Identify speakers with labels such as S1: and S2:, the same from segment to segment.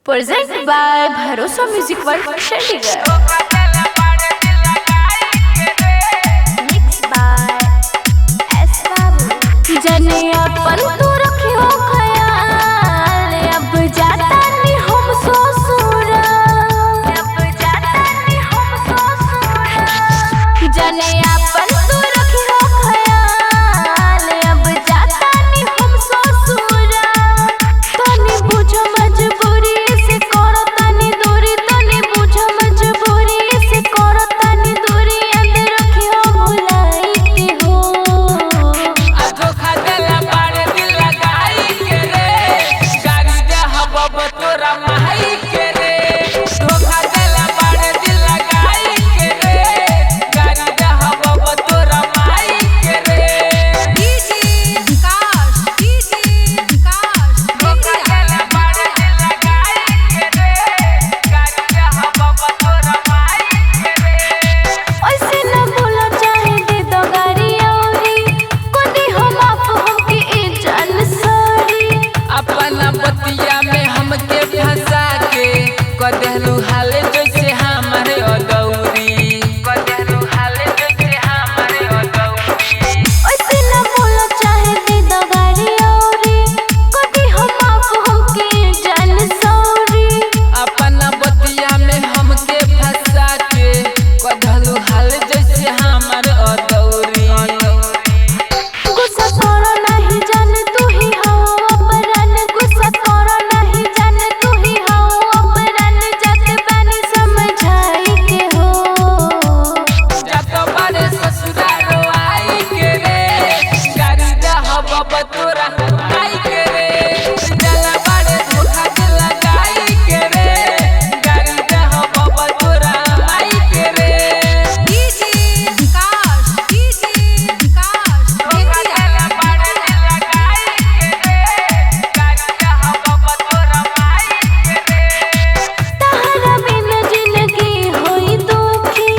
S1: Presented by Bharosa Music World Chandigarh. Mixed by S. Babu. जने अपन तू रखियो ख्याल, अब जाता नहीं हम ससुर, अब जाता नहीं हम ससुर। जने अपन तू रखियो ख्याल, अब जाता नहीं हम ससुर। तनी बुझ मजबूरी से करो तनी दूरी, तनी बुझ मजबूरी से करो तनी दूरी, अंदर रखियो भुलाई के हो।
S2: धोखा देला बाड़े दिल लगाई के रे, गाड़ी दे हबब तोरा माई के रे। धोखा देला बाड़े दिल लगाई के रे, गाड़ी दे हबब तोरा माई के रे।
S3: विकास
S2: धोखा देला बाड़े दिल लगाई के रे, गाड़ी दे हबब तोरा माई के रे।
S1: ऐसे न बोलो चाहे दे दो गाड़ी औरी, कोनी हम आप हमके ए जान सॉरी।
S2: अपना बतिया में हमके फंसा के कदेलू हाल जैसे हमारे अदौरी, कदेलू हाल जैसे हमारे अदौरी।
S1: ऐसे न बोलो चाहे दे दो गाड़ी औरी, कोनी हम आप हमके ए जान सॉरी।
S2: अपना बतिया में हमके फंसा के कदेलू हाल जैसे हमारे अदौरी।
S1: गुस्सा करो नहीं जान तू ही हो अपरान, गुस्सा करो नहीं जान तू ही हो अपरान, जाते बानी समझाई के हो।
S2: जातो बारे ससुराल आई के रे, गाड़ी दे हबब तोरा आई के रे। जला बारे धोखा दिल लगाई के रे, गाड़ी दे हबब तोरा आई के रे।
S3: विकास
S2: धोखा देला बाड़े दिल लगाई के रे, गाड़ी दे हबब तोरा आई के रे।
S1: तहरा बिन जिंदगी होई दुखी,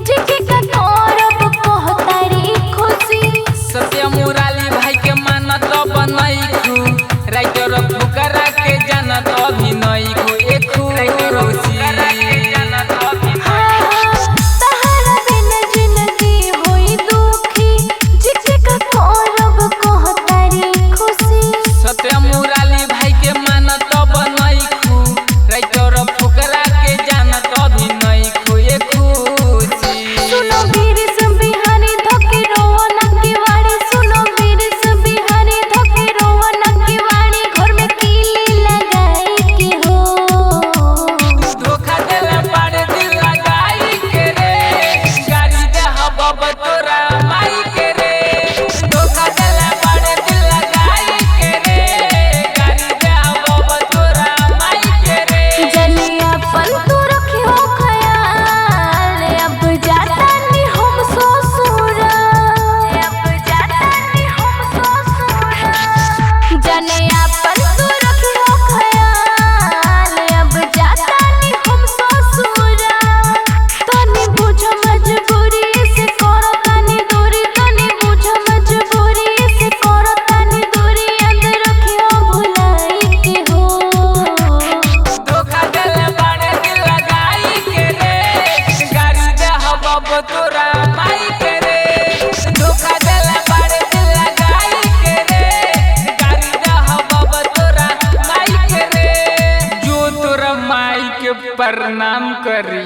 S1: जेके का करब कहतारी खुशी।
S2: सत्य मुराली भाई के मानत बनैखू, राइटर फुकरा के जानत अभिनयखू एकू रुचि।
S1: तहरा बिन जिंदगी होई दुखी, जेके का करब कहतारी खुशी।
S2: सत्य मुराली भाई के मानत बनैखू, राइटर फुकरा के जानत अभिनयखू एकू रुचि।
S1: सुनो वीर से बिहारी धके रोवन की वाड़ी, सुनो वीर से बिहारी धके रोवन की वाड़ी, घर में कीली लगाई के हो।
S2: धोखा देला बाड़े दिल लगाई के रे, गाड़ी दे हबब तोरा माई के रे। धोखा देला बाड़े दिल लगाई के रे, गाड़ी दे हबब तोरा माई के रे।
S1: जने अपन तू रखियो ख्याल, अब जाता नहीं हम ससुर, अब जाता नहीं हम ससुर। जने अपन तू रखियो ख्याल, अब जाता नहीं हम ससुर। तनी बुझ मजबूरी से करो तनी दूरी, तनी बुझ मजबूरी से करो तनी दूरी, अंदर रखियो भुलाई के हो।
S2: धोखा देला बाड़े दिल लगाई के रे, गाड़ी दे हबब तोरा माई के रे। धोखा देला बाड़े दिल लगाई के रे, गाड़ी दे हबब तोरा माई के रे। जो तोरा माई के प्रणाम करी।